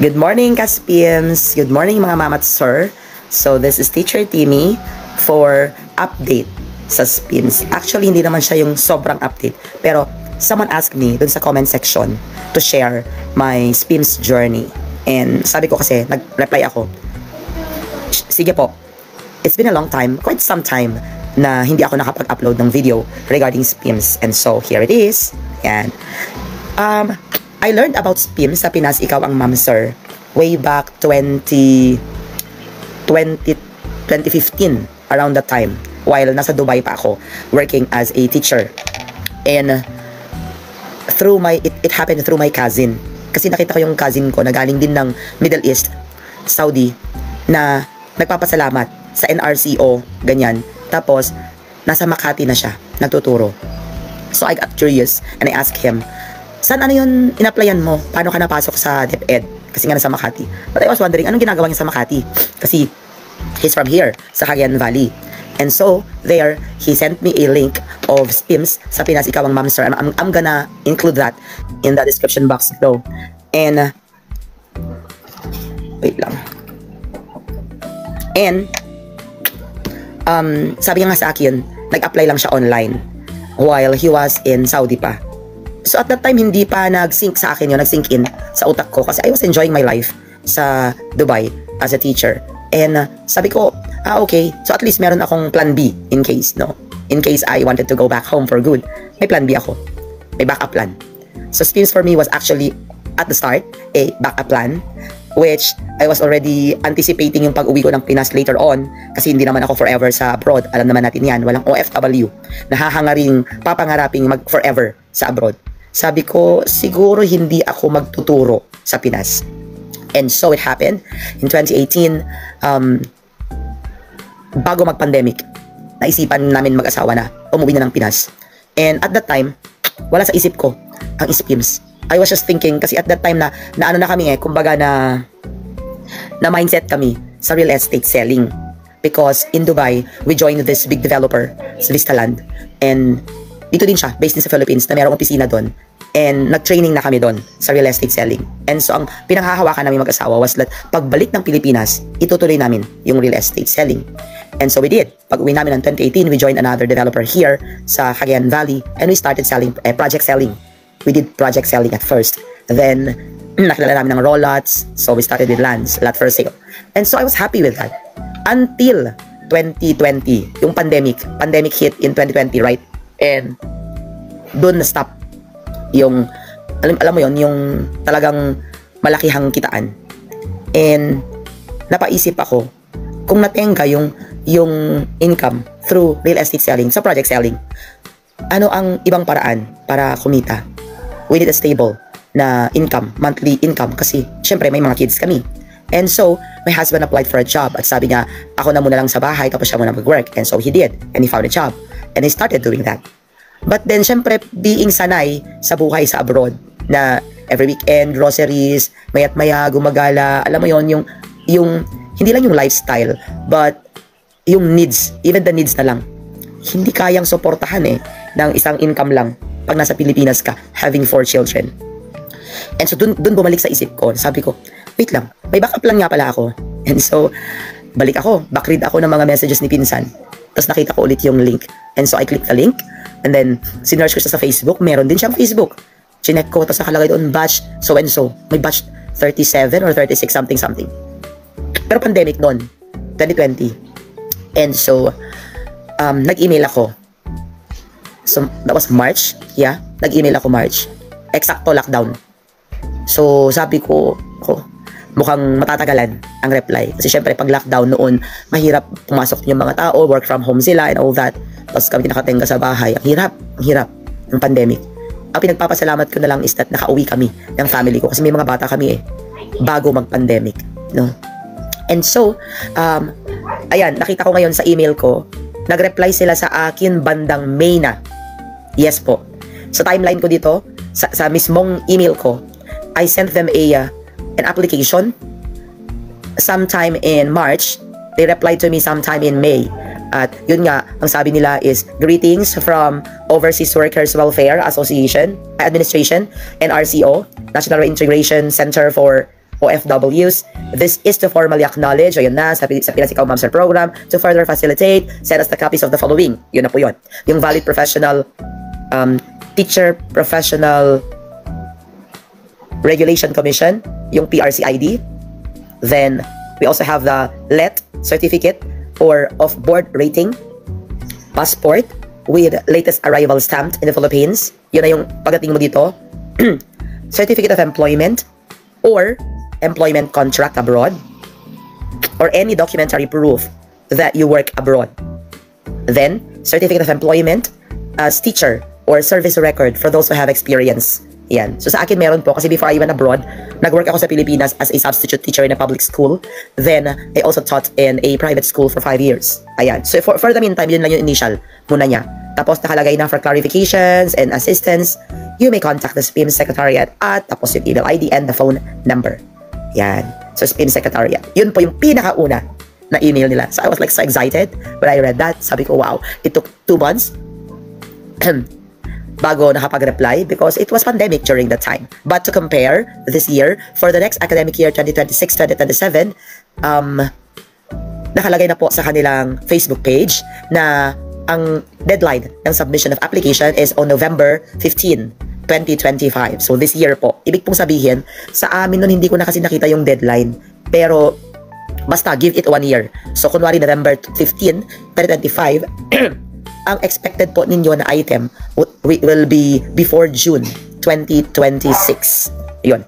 Good morning, Kaspims! Good morning, mga mama at sir. So, this is Teacher Timmy for update sa SPIMS. Actually, hindi naman siya yung sobrang update. Pero, someone asked me dun sa comment section to share my SPIMS journey. And sabi ko kasi, nag-reply ako, sige po, it's been a long time, quite some time, na hindi ako nakapag-upload ng video regarding SPIMS. And so, here it is. Yan. I learned about SPIMS sa Pinas Ikaw Ang Mom Sir way back 2015, around that time, while nasa Dubai pa ako working as a teacher. And it happened through my cousin, kasi nakita ko yung cousin ko na galing din ng Middle East, Saudi, na nagpapasalamat sa NRCO, ganyan. Tapos nasa Makati na siya nagtuturo. So I got curious and I asked him, saan ano yun in-applyan mo? Paano ka napasok sa DepEd? Kasi nga nasa Makati. But I was wondering, anong ginagawa niya sa Makati? Kasi he's from here, sa Cagayan Valley. And so, there, he sent me a link of SPIMS sa Pinas Ikaw Ang Mom Sir. I'm gonna include that in the description box below. And, wait lang. And, sabi niya nga sa akin, nag-apply lang siya online while he was in Saudi pa. So at that time, hindi pa nag-sync sa akin yun, nag-sync in sa utak ko kasi I was enjoying my life sa Dubai as a teacher. And sabi ko, okay, so at least meron akong plan B in case, no? In case I wanted to go back home for good, may plan B ako. May backup plan. So SPIMS for me was actually, at the start, a backup plan, which I was already anticipating yung pag-uwi ko ng Pinas later on kasi hindi naman ako forever sa abroad. Alam naman natin yan, walang OFW na hahangaring, papangaraping mag-forever sa abroad. Sabi ko, siguro hindi ako magtuturo sa Pinas. And so it happened in 2018, bago mag-pandemic, naisipan namin mag-asawa na, umuwi na ng Pinas. And at that time, wala sa isip ko ang SPIMS. I was just thinking, kasi at that time na ano na kami kumbaga na mindset kami sa real estate selling. Because in Dubai, we joined this big developer, sa Vistaland. And dito din siya, based din sa Philippines, na mayroong opisina doon. And nag-training na kami doon sa real estate selling. And so, ang pinanghahawakan namin mag-asawa was that pagbalik ng Pilipinas, itutuloy namin yung real estate selling. And so we did. Pag-uwi namin ng 2018, we joined another developer here sa Cagayan Valley. And we started selling, project selling. We did project selling at first. Then, nakilala namin ng raw lots. So we started with lands, lot for sale. And so I was happy with that. Until 2020, yung pandemic hit in 2020, right? And doon na-stop yung, alam mo yon, yung talagang malakihang kitaan. And napaisip ako, kung natenga yung income through real estate selling, sa project selling, ano ang ibang paraan para kumita? We need a stable na income, monthly income, kasi syempre may mga kids kami. And so, my husband applied for a job at sabi niya, ako na muna lang sa bahay tapos siya muna mag-work. And so he did, and he found a job. And he started doing that. But then, syempre, being sanay sa buhay sa abroad, na every weekend, groceries, maya't maya, gumagala, alam mo yon, yung hindi lang yung lifestyle, but yung needs, even the needs na lang, hindi kayang suportahan ng isang income lang pag nasa Pilipinas ka, having 4 children. And so, dun bumalik sa isip ko, sabi ko, wait lang, may backup plan nga pala ako. And so, balik ako, backread ako ng mga messages ni Pinsan, tapos nakita ko ulit yung link. And so, I clicked the link, and then, sinerge ko siya sa Facebook, meron din siyang Facebook. Chinek ko, tapos nakalagay doon, batch so and so. May batch 37 or 36, something. Pero pandemic noon, 2020. And so, nag-email ako. So, that was March. Yeah, nag-email ako March. Eksakto lockdown. So, sabi ko, mukhang matatagalan ang reply. Kasi syempre, pag lockdown noon, mahirap pumasok yung mga tao, work from home sila and all that. Tapos kami nakatenga sa bahay. Ang hirap ng pandemic. Ang pinagpapasalamat ko na lang is that nakauwi kami ng family ko kasi may mga bata kami bago mag-pandemic, no? And so, ayan, nakita ko ngayon sa email ko, nag-reply sila sa akin bandang May na. Yes po. Sa timeline ko dito, sa mismong email ko, I sent them an application sometime in March. They replied to me sometime in May. At yun nga, ang sabi nila is, greetings from Overseas Workers Welfare Association, Administration, NRCO, National Reintegration Center for OFWs. This is to formally acknowledge, ayun na, sa Pinas Ikaw Ma'am Sir program, to further facilitate, send us the copies of the following. Yun na po yun. Yung valid professional, teacher professional regulation commission, yung PRCID. Then, we also have the LET certificate or of board rating, passport with latest arrival stamped in the Philippines. Yun na yung pagdating mo dito. Certificate of employment or employment contract abroad, or any documentary proof that you work abroad. Then, certificate of employment as teacher or service record for those who have experience. Yan. So sa akin meron po kasi before I went abroad, nag-work ako sa Pilipinas as a substitute teacher in a public school. Then, I also taught in a private school for 5 years. Ayan. So for the meantime, yun lang yung initial muna niya. Tapos nakalagay na for clarifications and assistance, you may contact the SPIM Secretariat at tapos yung email ID and the phone number. Yan. So SPIM Secretariat. Yun po yung pinakauna na email nila. So I was like so excited when I read that. Sabi ko, wow. It took 2 months bago nakapag-reply because it was pandemic during that time. But to compare this year, for the next academic year 2026-2027, nakalagay na po sa kanilang Facebook page na ang deadline ng submission of application is on November 15, 2025. So this year po. Ibig pong sabihin, sa amin nun hindi ko na kasi nakita yung deadline. Pero basta give it 1 year. So kunwari November 15, 2025, ang expected po ninyo na item will be before June 2026. Yun.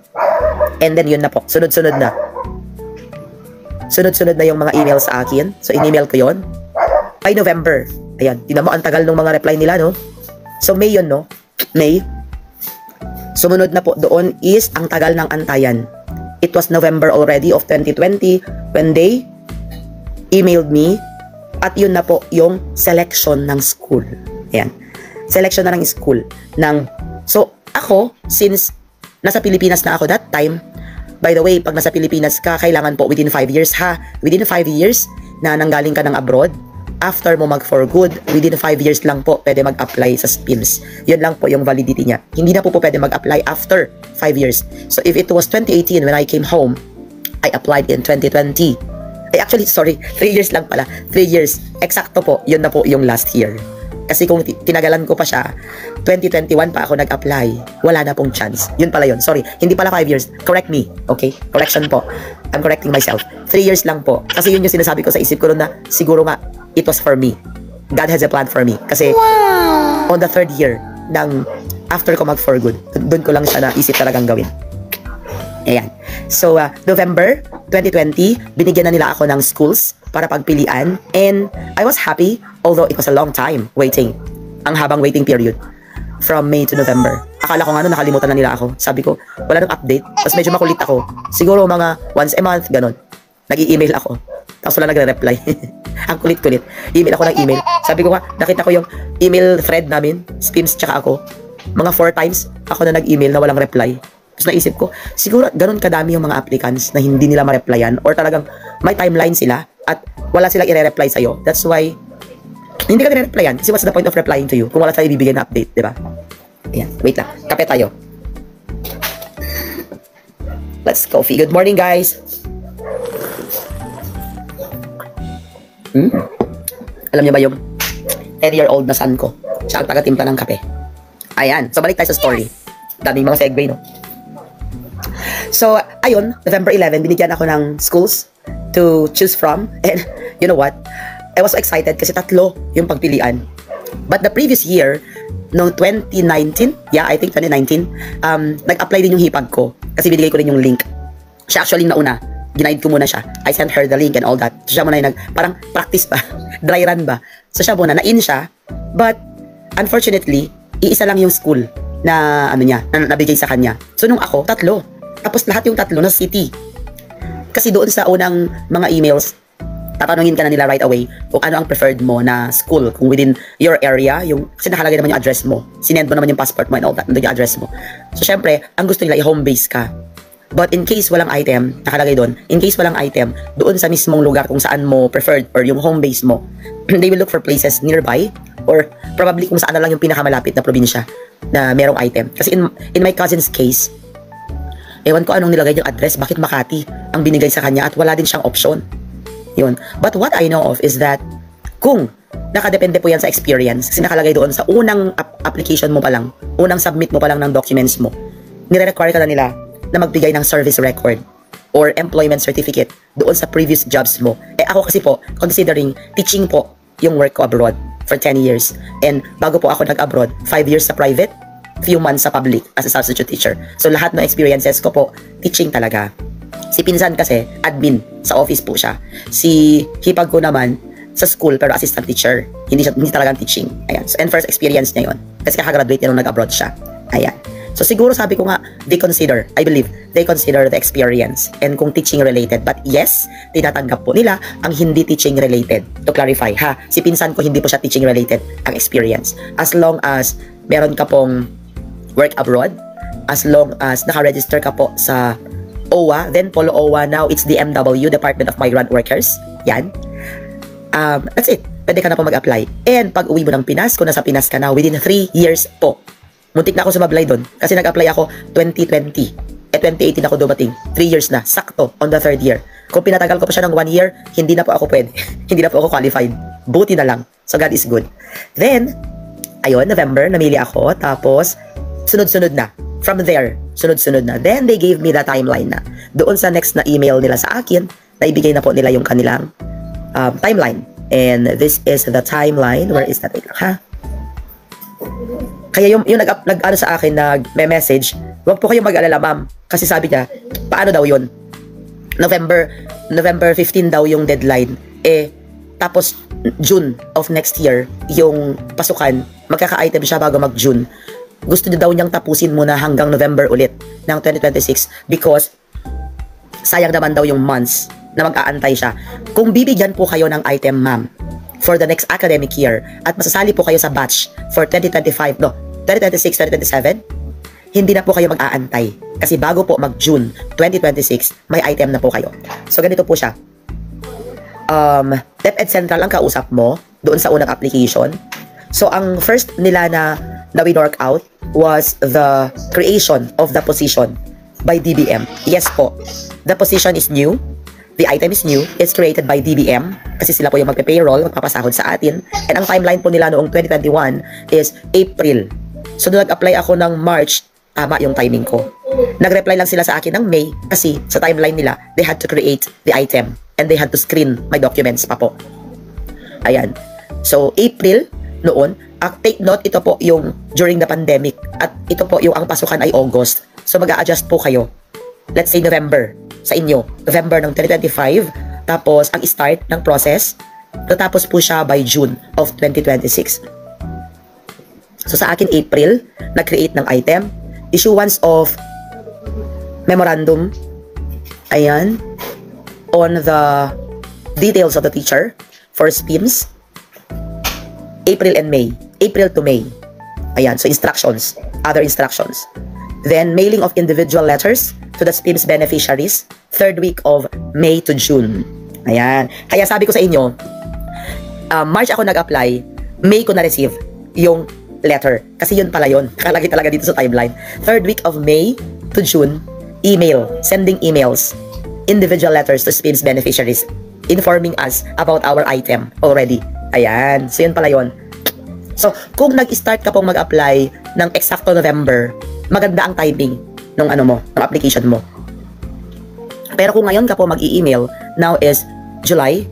And then yun na po. Sunod-sunod na. Sunod-sunod na yung mga email sa akin. So in-email ko yun. Ay, November. Ayan. Tingnan mo, ang tagal ng mga reply nila, no? So May yun, no? May. Sumunod na po doon is ang tagal ng antayan. It was November already of 2020 when they emailed me. At yun na po yung selection ng school. Ayan. Selection na ng school. So, ako, since nasa Pilipinas na ako that time, by the way, pag nasa Pilipinas ka, kailangan po within 5 years ha. Within 5 years na nanggaling ka ng abroad, after mo mag for good, within 5 years lang po pwede mag-apply sa SPIMS. Yun lang po yung validity niya. Hindi na po pwede mag-apply after 5 years. So, if it was 2018 when I came home, I applied in 2020. Actually, sorry, 3 years lang pala. 3 years. Eksakto po, yun na po yung last year. Kasi kung tinagalan ko pa siya, 2021 pa ako nag-apply. Wala na pong chance. Yun pala yun. Sorry, hindi pala 5 years. Correct me. Okay? Correction po. I'm correcting myself. 3 years lang po. Kasi yun yung sinasabi ko sa isip ko na siguro nga, it was for me. God has a plan for me. Kasi on the 3rd year ng after ko mag-for good, doon ko lang siya naisip talagang gawin. Ayan. So, November 2020, binigyan na nila ako ng schools para pagpilian. And I was happy, although it was a long time waiting. Ang habang waiting period. From May to November. Akala ko nga nakalimutan na nila ako. Sabi ko, wala nang update. Tapos medyo makulit ako. Siguro mga once a month, ganun. Nag-i-email ako. Tapos wala nagre-reply. Ang kulit-kulit. Email ako ng email. Sabi ko nga, nakita ko yung email thread namin, SPIMS tsaka ako. Mga 4 times ako na nag-email na walang reply. Tapos naisip ko, siguro ganun kadami yung mga applicants na hindi nila ma-replyan or talagang may timeline sila at wala silang i-reply sa'yo. That's why, hindi ka nire-replyan. Kasi what's the point of replying to you kung wala sa'yo ibibigay na update, di ba? Ayan, wait lang. Kape tayo. Let's coffee. Good morning, guys. Alam niyo ba yung 10-year-old na son ko? Siya ang taga-timpla ng kape. Ayan. So, balik tayo sa story. Daming mga segue, no? So, ayun, November 11, binigyan ako ng schools to choose from. And, you know what? I was excited kasi 3 yung pagpilian. But the previous year, no 2019, yeah, I think 2019, nag-apply din yung hipag ko. Kasi binigay ko rin yung link. Siya actually nauna. Ginaid ko muna siya. I sent her the link and all that. So, siya muna yung parang practice ba? Dry run ba? So, siya muna, na-in siya. But, unfortunately, iisa lang yung school na, na nabigay sa kanya. So, nung ako, 3. Tapos lahat yung 3 na city. Kasi doon sa unang mga emails, tatanungin ka na nila right away kung ano ang preferred mo na school. Kung within your area, kasi nakalagay naman yung address mo. Sinend mo naman yung passport mo and all that. Nandun yung address mo. So, syempre, ang gusto nila, i-home base ka. But in case walang item, nakalagay doon, in case walang item, doon sa mismong lugar kung saan mo preferred or yung home base mo, they will look for places nearby or probably kung saan na lang yung pinakamalapit na probinsya na merong item. Kasi in my cousin's case, Ewan ko anong nilagay niyang address, bakit Makati ang binigay sa kanya at wala din siyang option. Yun. But what I know of is that kung nakadepende po yan sa experience, kasi nakalagay doon sa unang application mo pa lang, unang submit mo pa lang ng documents mo, nire-require ka na nila na magbigay ng service record or employment certificate doon sa previous jobs mo. Ako kasi po, considering teaching po yung work ko abroad for 10 years. And bago po ako nag-abroad, 5 years sa private, few months sa public as a substitute teacher. So lahat ng experiences ko po, teaching talaga. Si pinsan kasi, admin, sa office po siya. Si hipag ko naman, sa school pero assistant teacher. Hindi talagang teaching. Ayan. So, and first experience niya yun. Kasi kakagraduate niya nung nag-abroad siya. Ayan. So siguro sabi ko nga, I believe, they consider the experience and kung teaching related. But yes, tinatanggap po nila ang hindi teaching related. To clarify, ha, si pinsan ko hindi po siya teaching related ang experience. As long as meron ka pong work abroad, as long as naka-register ka po sa OWA, then Polo OWA, now it's DMW, Department of Migrant Workers. Yan. That's it. Pwede ka na po mag-apply. And pag uwi mo ng Pinas, kung nasa Pinas ka na, within 3 years po, muntik na ako sumablay doon. Kasi nag-apply ako 2020. 2018 ako dumating. 3 years na. Sakto. On the 3rd year. Kung pinatagal ko pa siya ng 1 year, hindi na po ako pwede. Hindi na po ako qualified. Buti na lang. So God is good. Then, ayun, November, namili ako. Tapos, sunod-sunod na. From there, sunod-sunod na. Then, they gave me the timeline na. Doon sa next na email nila sa akin, naibigay na po nila yung kanilang timeline. And this is the timeline. Where is that? Wait lang, ha? Kaya yung nag-ano sa akin, nag-message, huwag po kayong mag-alala, ma'am. Kasi sabi niya, paano daw yun? November 15 daw yung deadline. Tapos June of next year, yung pasukan, magkaka-item siya bago mag-June. Gusto niya daw niyang tapusin muna hanggang November ulit ng 2026 because sayang naman daw yung months na mag-aantay siya. Kung bibigyan po kayo ng item, ma'am, for the next academic year at masasali po kayo sa batch for 2026, 2027, hindi na po kayo mag-aantay. Kasi bago po mag-June 2026, may item na po kayo. So, ganito po siya. DepEd Central ang kausap mo doon sa unang application. So, ang first nila na we-work out was the creation of the position by DBM. Yes po, the position is new. The item is new. It's created by DBM kasi sila po yung magpe-payroll, magpapasahod sa atin. And ang timeline po nila noong 2021 is April. So, nung nag-apply ako ng March, tama yung timing ko. Nag-reply lang sila sa akin ng May kasi sa timeline nila, they had to create the item and they had to screen my documents pa po. Ayan. So, April noon, take note, ito po yung during the pandemic at ito po yung ang pasukan ay August. So, mag-a-adjust po kayo. Let's say November sa inyo. November ng 2025. Tapos, ang start ng process, natapos po siya by June of 2026. So, sa akin, April, nag-create ng item. Issuance of memorandum. Ayan. On the details of the teacher for SPIMS. April and May. April to May. Ayan. So, instructions. Other instructions. Then, mailing of individual letters to the SPIMS beneficiaries. 3rd week of May to June. Ayan. Kaya sabi ko sa inyo, March ako nag-apply, May ko na-receive yung letter. Kasi yun pala yun. Nakalagay talaga dito sa timeline. 3rd week of May to June, email, sending emails, individual letters to SPIMS beneficiaries, informing us about our item already. Ayan. So, yun pala yun. So, kung nag-start ka pong mag-apply ng eksakto November, maganda ang timing ng ano mo, ng application mo. Pero kung ngayon ka po mag-i-email, now is July,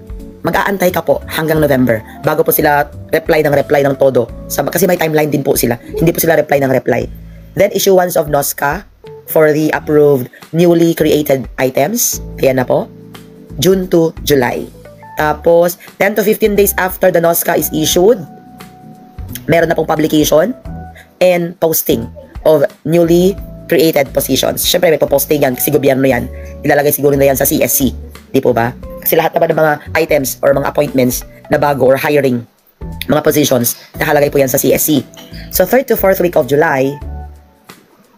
mag-aantay ka po hanggang November bago po sila reply ng todo. Kasi may timeline din po sila. Hindi po sila reply ng reply. Then, issuance of NOSCA for the approved newly created items. Ayan na po. June to July. Tapos, 10 to 15 days after the NOSCA is issued, meron na pong publication and posting of newly created positions. Siyempre, may posting yan kasi gobyerno yan. Ilalagay siguro na yan sa CSC. Di po ba? Kasi lahat naman ng mga items or mga appointments na bago or hiring, mga positions, nakalagay po yan sa CSC. So, 3rd to 4th week of July,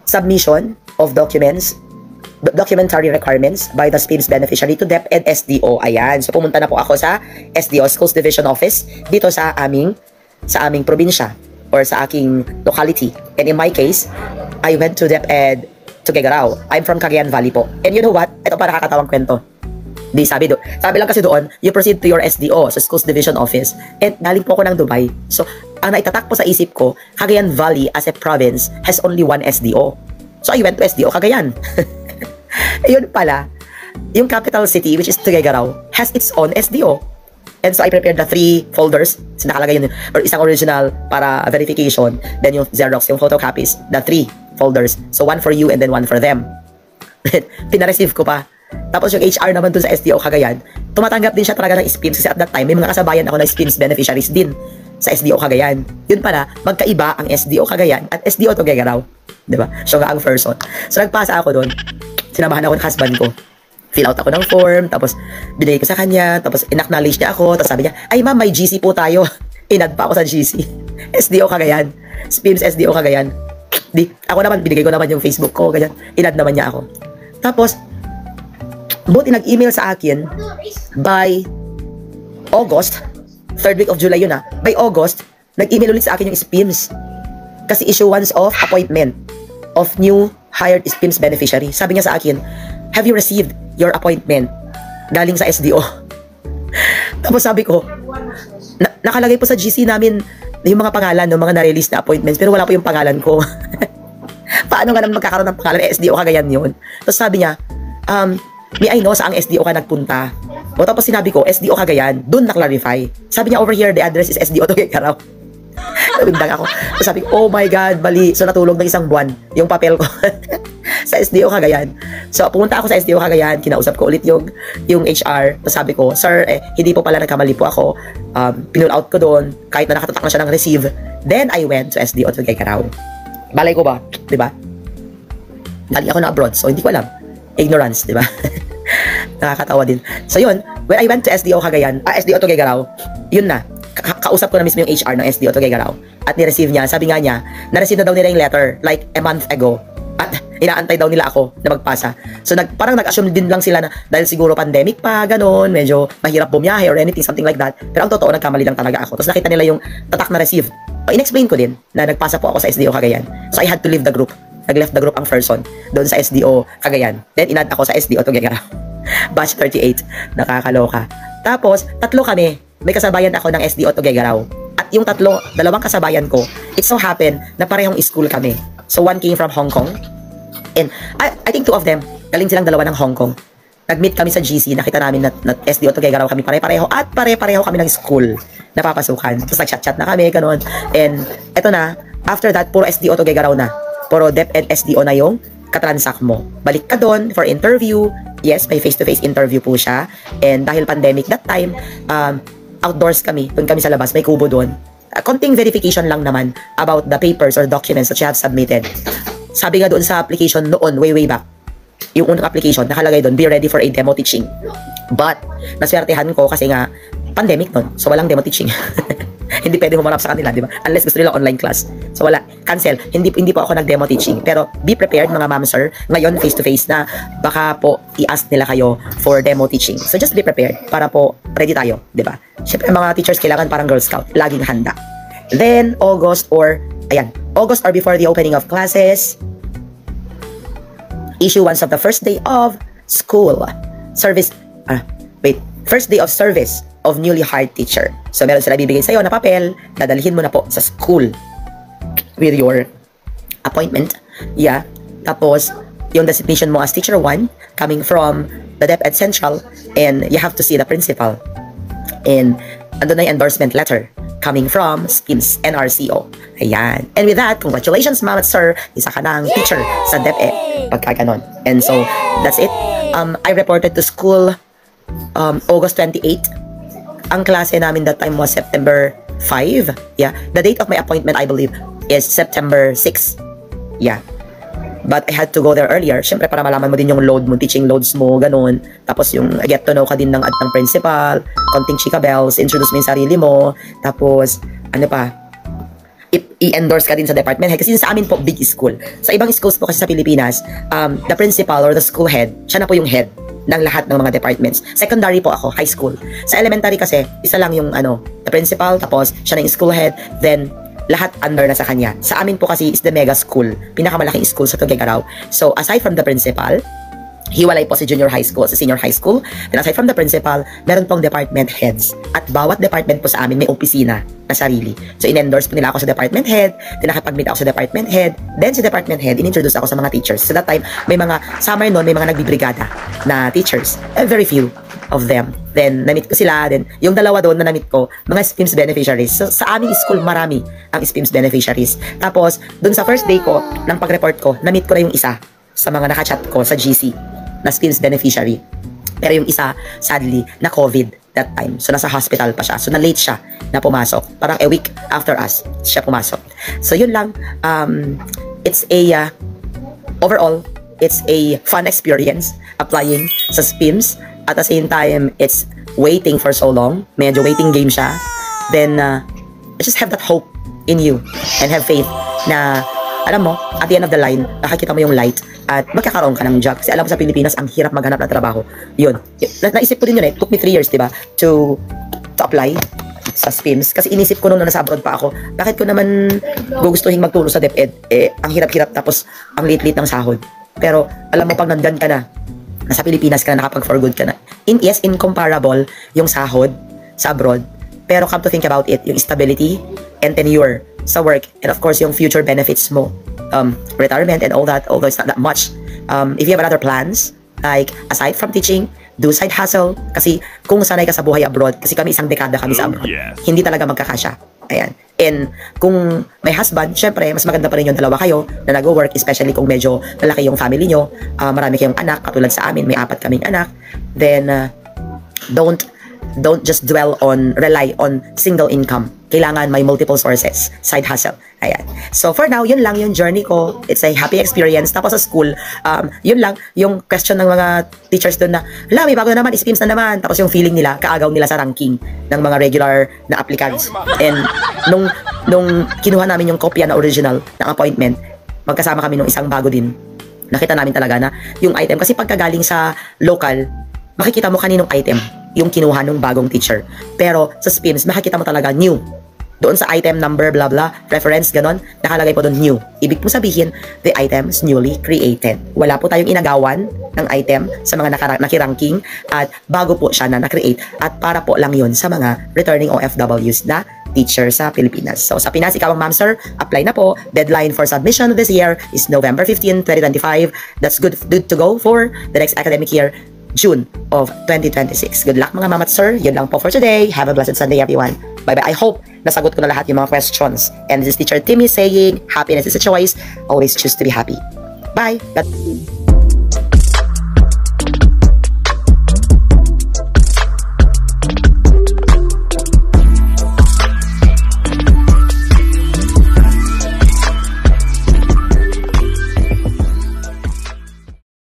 submission of documents, documentary requirements by the SPIMS beneficiary to DepEd SDO. Ayan. So, pumunta na po ako sa SDO, Schools Division Office, dito sa aming probinsya or sa aking locality. And in my case, I went to DepEd Tuguegarao. I'm from Cagayan Valley po. And you know what? Ito pa nakakatawang kwento. Sabi lang kasi doon, you proceed to your SDO, sa Schools Division Office. And galing po ako ng Dubai. So, ang naitatak po sa isip ko, Cagayan Valley as a province has only one SDO. So, I went to SDO Cagayan. Yun pala, yung capital city, which is Tuguegarao, has its own SDO. And so, I prepared the 3 folders. So, nakalagay yun, or isang original para verification. Then yung Xerox, yung photocopies, the 3 folders. So, one for you and then one for them. Pinareceive ko pa. Tapos yung HR naman dun sa SDO Cagayan, tumatanggap din siya talaga ng SPIMS kasi at that time, may mga kasabayan ako na SPIMS beneficiaries din sa SDO Cagayan. Yun pala, magkaiba ang SDO Cagayan at SDO Tuguegarao. Diba? Siya nga ang person. So, nagpasa ako dun. Sinamahan ako ng husband ko. Fill out ako ng form, tapos binigay ko sa kanya, tapos in-acknowledge niya ako, tapos sabi niya, ay ma'am, may GC po tayo. Inad pa ako sa GC. SDO Cagayan. SPIMS SDO Cagayan. Ako naman, binigay ko naman yung Facebook ko, ganyan. Inad naman niya ako. Tapos, buti nag-email sa akin by August, 3rd week of July yun by August, nag-email ulit sa akin yung SPIMS. Kasi issuance of appointment of new hired SPIMS beneficiary. Sabi niya sa akin, have you received your appointment? Galing sa SDO. Tapos sabi ko, nakalagay po sa GC namin yung mga pangalan ng mga na-release na appointments, pero wala po yung pangalan ko. Paano nga naman magkakaroon ng pangalan? SDO Cagayan yun. Tapos sabi niya, may I know saang SDO ka nagpunta. O tapos sinabi ko, SDO Cagayan, dun na-clarify. Sabi niya, over here, the address is SDO Tuguegarao. Nabindang ako. So sabi ko, oh my God, bali. So natulog ng isang buwan yung papel ko sa SDO Cagayan. So pumunta ako sa SDO Cagayan, kinausap ko ulit yung HR. Tapos sabi ko, sir, hindi po pala nagkamali po ako. Pinull out ko doon, kahit na nakatatak na siya ng receive. Then I went to SDO Tuguegarao. Balay ko ba? Diba? Galing ako na abroad, so hindi ko alam. Ignorance, di ba? Nakakatawa din. So yun, when I went to SDO Cagayan, SDO Tuguegarao, yun na. Kausap ko na mismo yung HR ng SDO Tuguegarao. At ni-receive niya, sabi nga niya, na-receive na daw nila yung letter like a month ago. At inaantay daw nila ako na magpasa. So parang nag-assume din lang sila na dahil siguro pandemic pa, ganun, medyo mahirap bumiyahe or anything, something like that. Pero ang totoo, nagkamali lang talaga ako. Tapos nakita nila yung tatak na receive. In-explain ko din na nagpasa po ako sa SDO Cagayan. So I had to leave the group. Nag-left the group ang person doon sa SDO Cagayan. Then, inad ako sa SDO Tuguegarao. Batch 38. Nakakaloka. Tapos, 3 kami. May kasabayan ako ng SDO Tuguegarao. At yung 2, 2 kasabayan ko, it so happened na parehong school kami. So, one came from Hong Kong. And, I think 2 of them, galing silang 2 ng Hong Kong. Nag-meet kami sa GC, nakita namin na SDO Tuguegarao kami pare-pareho. At pare-pareho kami ng school na papasukan. Tapos, nag-chat-chat na kami, ganun. And, eto na, after that, puro SDO Tuguegarao na. Puro DepEd SDO na yung katransak mo. Balik ka doon for interview. Yes, may face-to-face interview po siya. And dahil pandemic that time, outdoors kami. Doon kami sa labas. May kubo doon. Konting verification lang naman about the papers or documents that you have submitted. Sabi nga doon sa application noon, way back, yung unang application, nakalagay doon, be ready for a demo teaching. But, naswertehan ko kasi nga, pandemic noon. So, walang demo teaching. Hindi pwede humarap sa kanila, di ba? Unless gusto nila online class. So wala, cancel. Hindi po ako nag-demo teaching. Pero be prepared mga ma'am sir, ngayon face to face na baka po i-ask nila kayo for demo teaching. So just be prepared para po ready tayo, di ba? Syempre mga teachers kailangan parang Girl Scout, laging handa. Then August or before the opening of classes, issuance of the first day of school. First day of service of newly hired teacher. So, meron sila bibigay sa'yo na papel, dadalhin mo na po sa school with your appointment. Yeah. Tapos, yung designation mo as teacher 1 coming from the DepEd Central, and you have to see the principal. And, andun na yung endorsement letter coming from SPIMS NRCO. Ayan. And with that, congratulations, ma'am at sir. Isa ka ng teacher sa DepEd. Pagka ganon. And so, that's it. I reported to school August 28. Ang klase namin that time was September 5. Yeah. The date of my appointment, I believe, is September 6. Yeah. But I had to go there earlier. Siyempre, para malaman mo din yung load mo, teaching loads mo, ganun. Tapos yung get to know ka din ng principal, konting chika bells, introduce mo yung sarili mo. Tapos, ano pa, i-endorse ka din sa department head. Kasi sa amin po, big school. Sa ibang schools po kasi sa Pilipinas, the principal or the school head, siya na po yung head ng lahat ng mga departments. Secondary po ako, high school. Sa elementary kasi, isa lang yung the principal, tapos siya na yung school head, then lahat under na sa kanya. Sa amin po kasi is the mega school, pinakamalaking school sa Tuguegarao. So aside from the principal, hiwalay po si junior high school, sa senior high school. Then aside from the principal, meron pong department heads. At bawat department po sa amin may opisina na sarili. So in-endorse po nila ako sa department head, then nakipag-meet ako sa department head, then si department head, in-introduce ako sa mga teachers. So that time, may mga, summer noon, may mga nagbibrigada na teachers. Very few of them. Then, na-meet ko sila. Then, yung dalawa doon na na-meet ko, mga SPIMS beneficiaries. So, sa aming school, marami ang SPIMS beneficiaries. Tapos, doon sa first day ko, ng pag-report ko, na-meet ko na yung isa sa mga nakachat ko sa GC na SPIMS beneficiary. Pero yung isa, sadly, na COVID that time. So, nasa hospital pa siya. So, na-late siya na pumasok. Parang a week after us, siya pumasok. So, yun lang. It's a, overall, it's a fun experience applying sa SPIMS. At the same time, it's waiting for so long. Medyo waiting game siya. Then, just have that hope in you and have faith na, alam mo, at the end of the line, nakakita mo yung light at magkakaroon ka ng job. Kasi alam mo sa Pilipinas, ang hirap maghanap ng trabaho. Yun. Naisip ko din yun eh. It took me 3 years, diba? To apply sa SPIMS. Kasi inisip ko nung nasa abroad pa ako, bakit ko naman gugustuhin magturo sa DepEd? Eh, ang hirap-hirap tapos ang liit-liit ng sahod. Pero, alam mo, pag nandyan ka na, nasa Pilipinas ka na, nakapag-for good ka na. Yes, incomparable yung sahod sa abroad. Pero come to think about it, yung stability and tenure sa work, and of course, yung future benefits mo, retirement and all that, although it's not that much. If you have other plans, like aside from teaching, do side hustle. Kasi kung sanay ka sa buhay abroad, kasi kami isang dekada kami sa abroad, hindi talaga magkakasya. Ayan. And kung may husband, syempre, mas maganda pa rin yung dalawa kayo na nag-work, especially kung medyo malaki yung family nyo, marami kayong anak, katulad sa amin, may 4 kaming anak. Then, don't just rely on single income. Kailangan may multiple sources, side hustle. Ayan. So for now, yun lang yung journey ko. It's a happy experience. Tapos sa school, yun lang yung question ng mga teachers doon na, hala, may bago na naman, SPIMS na naman. Tapos yung feeling nila, kaagaw nila sa ranking ng mga regular na applicants. And nung kinuha namin yung kopya na original ng appointment, magkasama kami nung isang bago din. Nakita namin talaga na yung item, kasi pagkagaling sa local, makikita mo kaninong item yung kinuha ng bagong teacher. Pero sa SPIMS, makikita mo talaga new. Doon sa item number, blah blah, reference, ganon, nakalagay po doon new. Ibig po sabihin, the item is newly created. Wala po tayong inagawan ng item sa mga nakiranking at bago po siya na na-create at para po lang yun sa mga returning OFWs na teacher sa Pilipinas. So sa Pinas, ikaw ang ma'am sir, apply na po. Deadline for submission this year is November 15, 2025. That's good to go for the next academic year, June of 2026. Good luck mga ma'am at sir. Yun lang po for today. Have a blessed Sunday everyone. Bye-bye. I hope nasagot ko na lahat yung mga questions. And this is Teacher Timmy saying, happiness is a choice. Always choose to be happy. Bye. God.